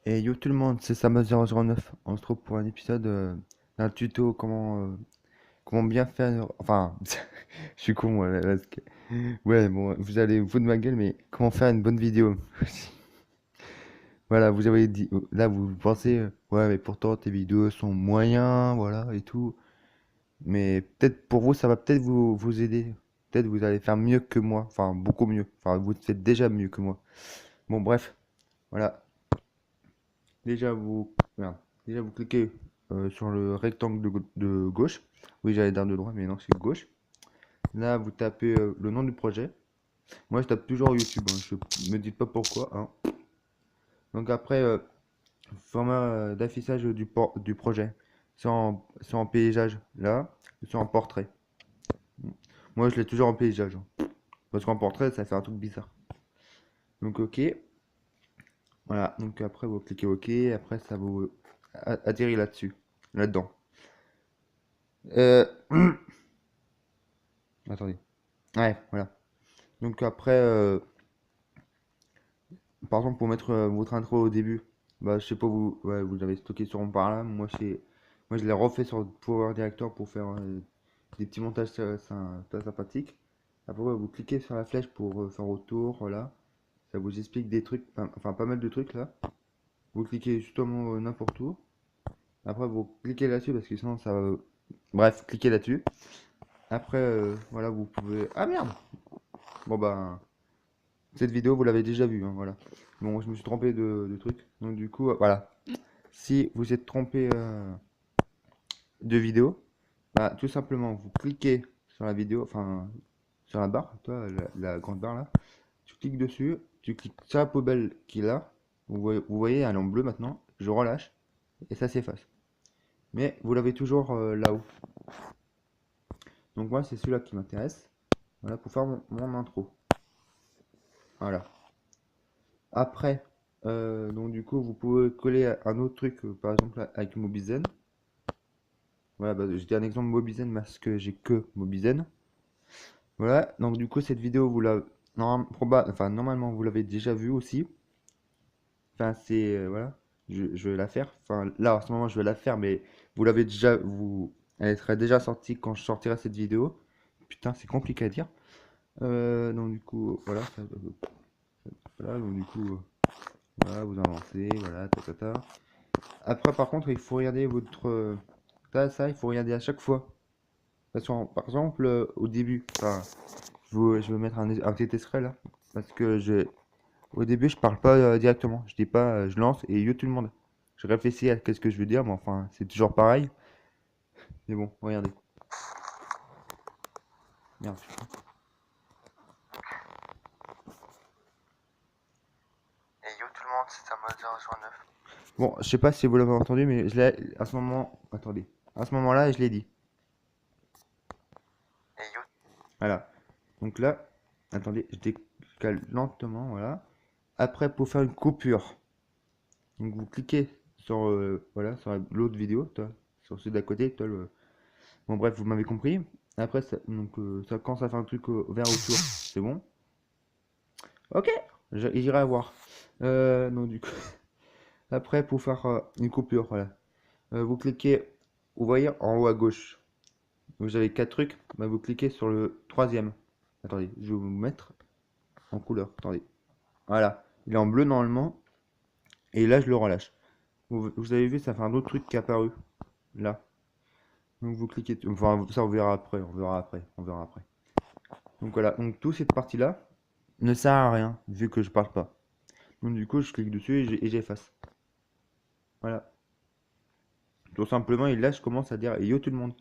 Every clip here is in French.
Et yo tout le monde, c'est Sama009. On se trouve pour un épisode d'un tuto comment bien faire. Enfin, je suis con, ouais, ouais, bon, vous allez vous foutre de ma gueule, mais comment faire une bonne vidéo? Voilà, vous avez dit, là vous pensez, ouais, mais pourtant tes vidéos sont moyens, voilà, et tout. Mais peut-être pour vous, ça va peut-être vous aider. Peut-être vous allez faire mieux que moi, enfin, beaucoup mieux. Enfin, vous faites déjà mieux que moi. Bon, bref, voilà. Déjà vous, merde. Déjà vous cliquez sur le rectangle de gauche. Oui, j'allais dire de droite, mais non, c'est gauche. Là, vous tapez le nom du projet. Moi, je tape toujours YouTube, hein. Je me dites pas pourquoi, hein. Donc après, format d'affichage du projet. C'est en paysage, là. C'est en portrait. Moi, je l'ai toujours en paysage, hein. Parce qu'en portrait, ça fait un truc bizarre. Donc, OK. Voilà. Donc après, vous cliquez OK. Après, ça vous atterrit là-dessus. Là-dedans. Euh... Attendez. Ouais, voilà. Donc après, par exemple, pour mettre votre intro au début, bah, je sais pas, vous, ouais, vous l'avez stocké sûrement par là. Moi, je l'ai refait sur Power Director pour faire des petits montages très sympathiques. Après, ouais, vous cliquez sur la flèche pour faire autour, voilà. Ça vous explique des trucs, enfin pas mal de trucs là. Vous cliquez justement n'importe où. Après, vous cliquez là-dessus parce que sinon ça va. Bref, cliquez là-dessus. Après, voilà, vous pouvez. Ah merde! Bon bah. Cette vidéo, vous l'avez déjà vue, hein, voilà. Bon, je me suis trompé de truc. Donc du coup, voilà. Si vous êtes trompé de vidéo, bah, tout simplement, vous cliquez sur la vidéo, enfin, sur la barre, toi, la grande barre là. Tu cliques dessus, tu cliques sur la poubelle qui est là. Vous voyez, elle est en bleu maintenant. Je relâche et ça s'efface. Mais vous l'avez toujours là-haut. Donc moi, c'est celui-là qui m'intéresse. Voilà, pour faire mon intro. Voilà. Après, donc du coup, vous pouvez coller un autre truc, par exemple avec Mobizen. Voilà, bah, je dis un exemple Mobizen parce que j'ai que Mobizen. Voilà, donc du coup, cette vidéo, enfin, normalement, vous l'avez déjà vue aussi. Enfin, voilà, je vais la faire. Enfin, là, en ce moment, je vais la faire, mais vous l'avez déjà, elle serait déjà sortie quand je sortirai cette vidéo. Putain, c'est compliqué à dire. Donc du coup, voilà, voilà, donc du coup, voilà, vous avancez, voilà, ta, ta, ta. Après, par contre, il faut regarder votre. Ça, il faut regarder à chaque fois. Parce que, par exemple, au début, enfin, je vais mettre un petit extrait là. Parce que au début, je parle pas directement. Je dis pas, je lance et yo tout le monde. Je réfléchis à qu'est-ce que je veux dire, mais enfin, c'est toujours pareil. Mais bon, regardez. Merde. Et yo tout le monde, c'est Sama009. Bon, je sais pas si vous l'avez entendu, mais à ce moment. Attendez. À ce moment-là, je l'ai dit. Et yo, Voilà. Donc là, attendez, je décale lentement, voilà. Après, pour faire une coupure. Donc vous cliquez sur voilà sur l'autre vidéo, toi, sur celui d'à côté, toi, bon bref, vous m'avez compris. Après ça quand ça fait un truc vert autour, c'est bon. Ok, j'irai voir. Donc du coup, après pour faire une coupure, voilà. Vous cliquez, vous voyez en haut à gauche, vous avez quatre trucs, bah, vous cliquez sur le troisième. Attendez, je vais vous mettre en couleur. Attendez, voilà, il est en bleu normalement, et là je le relâche. Vous avez vu, ça fait un autre truc qui est apparu là. Donc vous cliquez, enfin ça on verra après, on verra après, on verra après. Donc voilà, donc toute cette partie-là ne sert à rien vu que je parle pas. Donc du coup je clique dessus et j'efface. Voilà. Tout simplement et là je commence à dire yo tout le monde.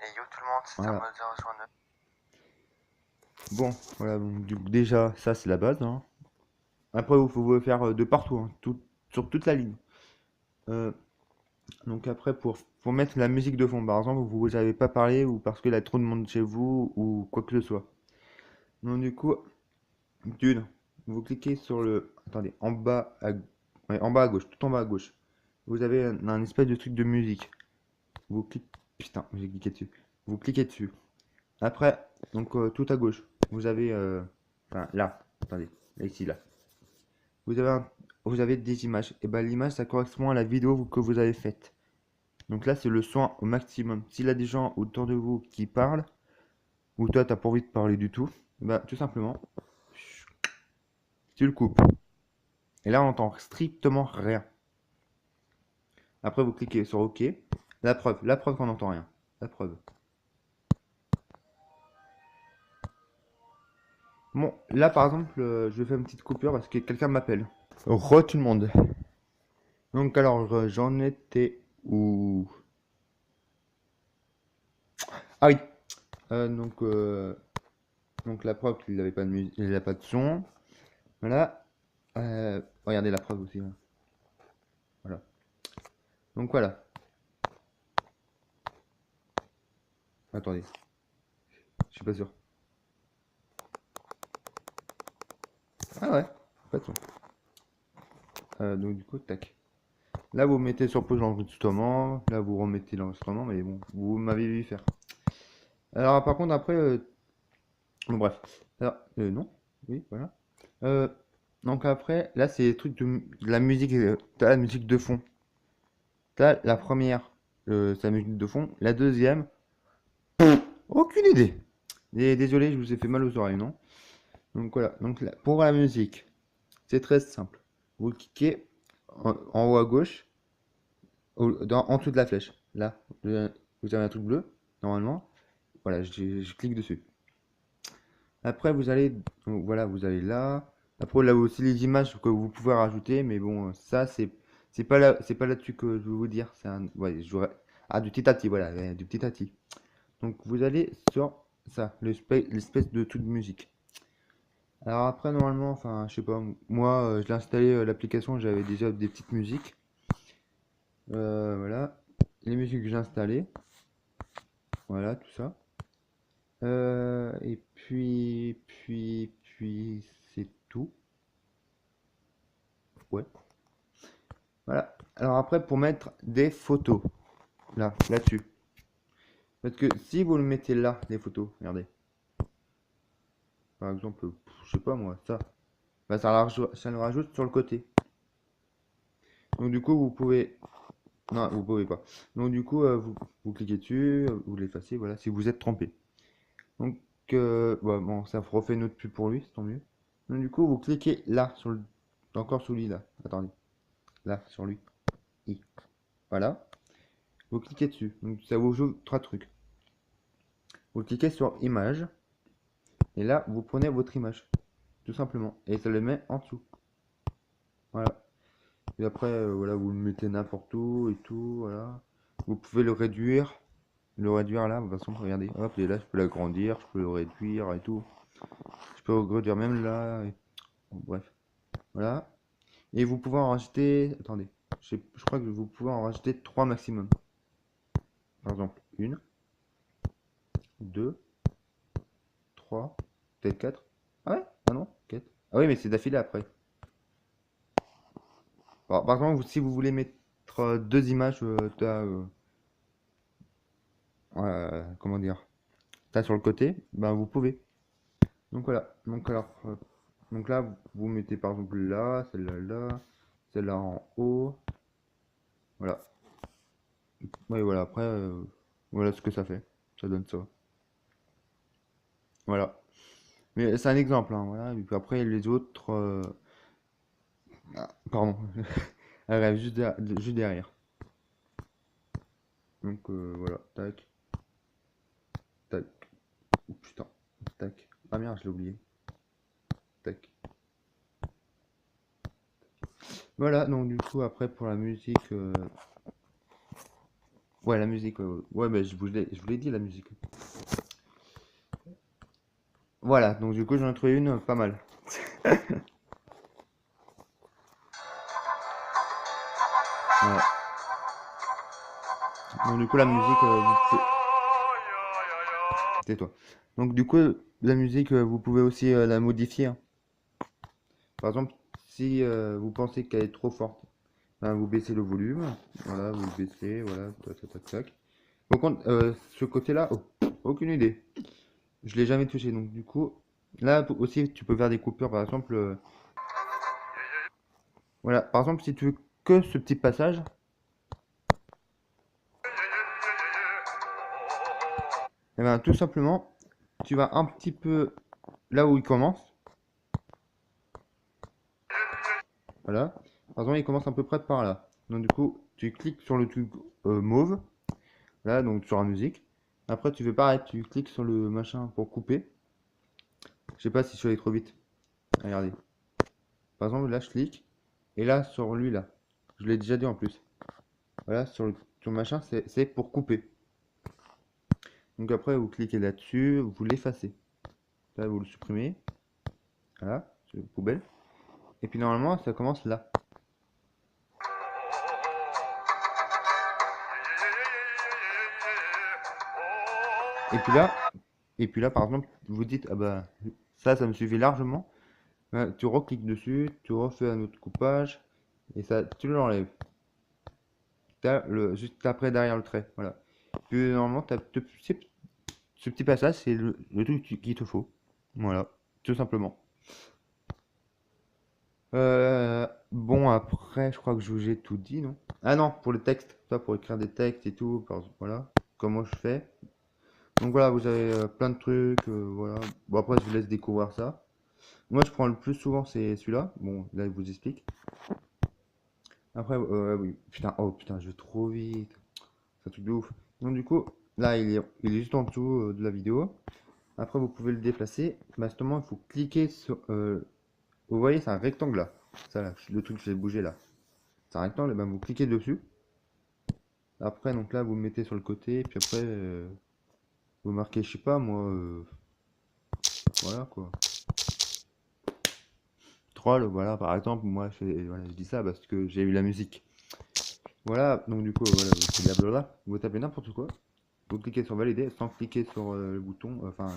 et yo tout le monde, c'est Voilà. Sama009. Bon, voilà, donc du coup, déjà ça c'est la base, hein. Après vous pouvez faire de partout, hein, sur toute la ligne. Euh, donc après pour mettre la musique de fond, par exemple, vous n'avez pas parlé ou parce qu'il y a trop de monde chez vous ou quoi que ce soit. Donc du coup, d'une, vous cliquez sur le. Attendez, ouais, en bas à gauche, tout en bas à gauche. Vous avez un espèce de truc de musique. Vous cliquez. Putain, j'ai cliqué dessus. Vous cliquez dessus. Après, donc tout à gauche, vous avez. Enfin, là, attendez, là, ici, là. Vous avez vous avez des images. Et ben l'image, ça correspond à la vidéo que vous avez faite. Donc là, c'est le son au maximum. S'il y a des gens autour de vous qui parlent, ou toi, t'as pas envie de parler du tout, bah tout simplement, tu le coupes. Et là, on n'entend strictement rien. Après, vous cliquez sur OK. La preuve qu'on n'entend rien. La preuve. Bon, là, par exemple, je vais faire une petite coupure parce que quelqu'un m'appelle. Tout le monde. Donc, alors, j'en étais où? Ah oui. Euh, donc, euh, donc, la preuve qu'il n'avait pas de musique, il n'a pas de son. Voilà. Regardez la preuve aussi, là. Voilà. Donc, voilà. Attendez. Je suis pas sûr. Ah ouais. Pas de son. Donc, du coup, tac. Là, vous mettez sur pause l'enregistrement. Là, vous remettez l'enregistrement. Mais bon, vous m'avez vu faire. Alors, par contre, après, bon, bref. Alors, non. Oui, voilà. Euh, donc après, là, c'est des trucs de la musique. T'as la musique de fond. T'as la première, c'est la musique de fond. La deuxième, aucune idée. Désolé, je vous ai fait mal aux oreilles, non? Donc voilà. Donc là, pour la musique, c'est très simple. Vous cliquez en haut à gauche, en dessous de la flèche. Là, vous avez un truc bleu, normalement. Voilà, je clique dessus. Après, vous allez, donc voilà, vous allez là. Après, là aussi les images que vous pouvez rajouter, mais bon, ça, c'est pas là-dessus que je veux vous dire. C'est un, ouais, ah, du petit à petit, voilà, du petit à petit. Donc, vous allez sur ça, l'espèce de truc de musique. Alors après, normalement, enfin, je sais pas, moi, je l'ai installé, l'application, j'avais déjà des petites musiques. Voilà, les musiques que j'ai installées, voilà, tout ça. Et puis, c'est tout. Ouais. Voilà. Alors après, pour mettre des photos, là-dessus. Parce que si vous le mettez là, les photos, regardez. Par exemple, je sais pas moi, ça. Bah, ça le rajoute sur le côté. Donc du coup, vous pouvez... Non, vous pouvez pas. Donc du coup, vous cliquez dessus, vous l'effacez, voilà, si vous êtes trompé. Donc, ouais, bon, ça refait une autre pub pour lui, c'est tant mieux. Donc du coup, vous cliquez là, encore sous lui, là. Attendez. Là, sur lui. I. Voilà. Vous cliquez dessus. Donc ça vous joue trois trucs. Vous cliquez sur image. Et là, vous prenez votre image. Tout simplement. Et ça le met en dessous. Voilà. Et après, voilà, vous le mettez n'importe où et tout. Voilà. Vous pouvez le réduire. Le réduire là, de toute façon, regardez. Hop, et là, je peux l'agrandir, je peux le réduire et tout. Je peux le réduire même là. Bon, bref. Voilà. Et vous pouvez en rajouter. Attendez. Je crois que vous pouvez en rajouter 3 maximum. Par exemple, une, deux, 3, peut-être 4. Ah ouais? Ah non, 4. Ah oui, mais c'est d'affilée après. Par exemple, si vous voulez mettre deux images, comment dire, t'as sur le côté, ben vous pouvez. Donc voilà. Donc alors, donc là, vous mettez par exemple là, celle-là là, celle-là en haut. Voilà. Ouais, voilà. Après, voilà ce que ça fait. Ça donne ça. Voilà. Mais c'est un exemple, hein, voilà. Et puis après, les autres, pardon, elles rêvent juste derrière. Donc voilà, tac, tac. Oh, putain, tac. Ah merde, je l'ai oublié. Tac. Voilà, donc du coup, après pour la musique. Ouais, la musique, ouais, mais je vous l'ai dit, la musique. Voilà, donc du coup, j'en ai trouvé une pas mal. Voilà. Donc du coup, la musique, tais-toi. Donc du coup, la musique, vous pouvez aussi la modifier, hein. Par exemple, si vous pensez qu'elle est trop forte, ben, vous baissez le volume. Voilà, vous le baissez, voilà, tac, tac, tac, tac. Par contre, ce côté-là, oh, aucune idée. Je l'ai jamais touché, donc du coup, là aussi, tu peux faire des coupures, par exemple. Voilà, par exemple, si tu veux que ce petit passage, et bien tout simplement, tu vas un petit peu là où il commence. Voilà. Par exemple, il commence à peu près par là. Donc du coup, tu cliques sur le truc mauve, là, donc sur la musique. Après, tu fais pareil, tu cliques sur le machin pour couper. Je sais pas si je suis allé trop vite. Regardez. Par exemple, là, je clique. Et là, sur lui, là. Je l'ai déjà dit en plus. Voilà, sur le machin, c'est pour couper. Donc après, vous cliquez là-dessus, vous l'effacez. Là, vous le supprimez. Voilà, c'est poubelle. Et puis normalement, ça commence là. Et puis là, et puis là, par exemple, vous dites, ah bah, ça me suffit largement. Tu recliques dessus, tu refais un autre coupage, et ça, tu l'enlèves. Juste après, derrière le trait, voilà. Puis normalement, ce petit passage, c'est le truc qu'il te faut. Voilà, tout simplement. Bon, après, je crois que je vous ai tout dit, non? Ah non, pour le texte, ça, pour écrire des textes et tout, voilà, comment je fais. Donc voilà, vous avez plein de trucs, voilà. Bon, après, je vous laisse découvrir ça. Moi, je prends le plus souvent, c'est celui-là. Bon, là, il vous explique. Après, oui, putain, oh putain, je vais trop vite. C'est un truc de ouf. Donc, du coup, là, il est juste en dessous de la vidéo. Après, vous pouvez le déplacer. Bah, justement, il faut cliquer sur. Vous voyez, c'est un rectangle là. Ça, là, le truc que j'ai bougé là. C'est un rectangle, et ben vous cliquez dessus. Après, donc là, vous le mettez sur le côté. Puis après, vous marquez, je sais pas, moi. Voilà quoi. Troll, voilà, par exemple, moi, voilà, je dis ça parce que j'ai eu la musique. Voilà, donc du coup, voilà, c'est blablabla. Vous tapez n'importe quoi. Vous cliquez sur valider sans cliquer sur le bouton, enfin,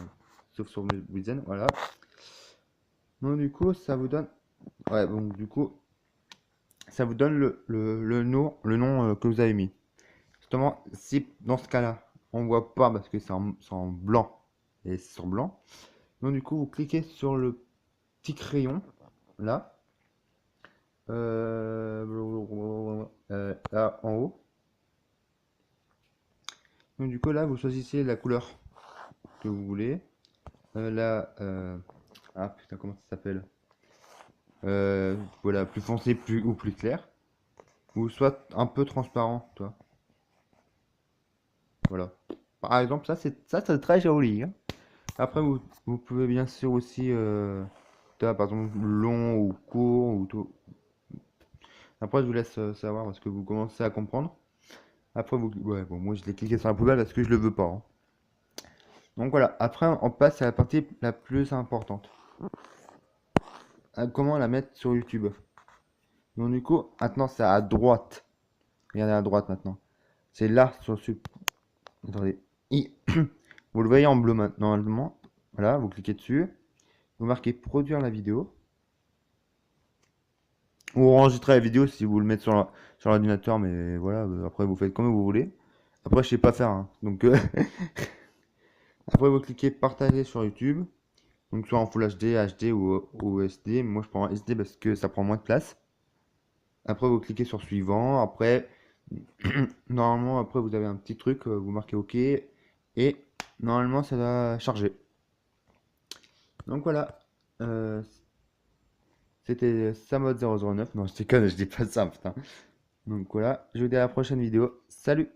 sauf sur le Wizen, voilà. Donc du coup, ça vous donne, ouais, donc du coup, ça vous donne le nom que vous avez mis. Justement, si dans ce cas-là, on voit pas parce que c'est en blanc et c'est sur blanc, donc du coup, vous cliquez sur le petit crayon là, là en haut. Donc du coup, là, vous choisissez la couleur que vous voulez. Là, ah putain, comment ça s'appelle? Voilà, plus foncé ou plus clair. Ou soit un peu transparent, toi. Voilà. Par exemple, ça c'est très joli, hein. Après, vous pouvez bien sûr aussi, par exemple, long ou court ou tout. Après, je vous laisse savoir parce que vous commencez à comprendre. Après, ouais, bon, moi je l'ai cliqué sur la poubelle parce que je le veux pas, hein. Donc voilà. Après, on passe à la partie la plus importante. Comment la mettre sur YouTube. Donc du coup, maintenant c'est à droite. Regardez à droite maintenant. C'est là sur ce. Attendez. Vous le voyez en bleu maintenant, normalement. Voilà, vous cliquez dessus. Vous marquez produire la vidéo. Ou enregistrer la vidéo si vous le mettez sur l'ordinateur, mais voilà, après vous faites comme vous voulez. Après, je sais pas faire, hein. Donc, après, vous cliquez partager sur YouTube. Donc, soit en Full HD, HD ou SD. Moi, je prends SD parce que ça prend moins de place. Après, vous cliquez sur suivant. Après, normalement, après, vous avez un petit truc, vous marquez OK. Et normalement, ça va charger. Donc voilà. Euh, C'était Samod009. Non, je déconne, je dis pas ça, putain. Donc voilà, je vous dis à la prochaine vidéo. Salut!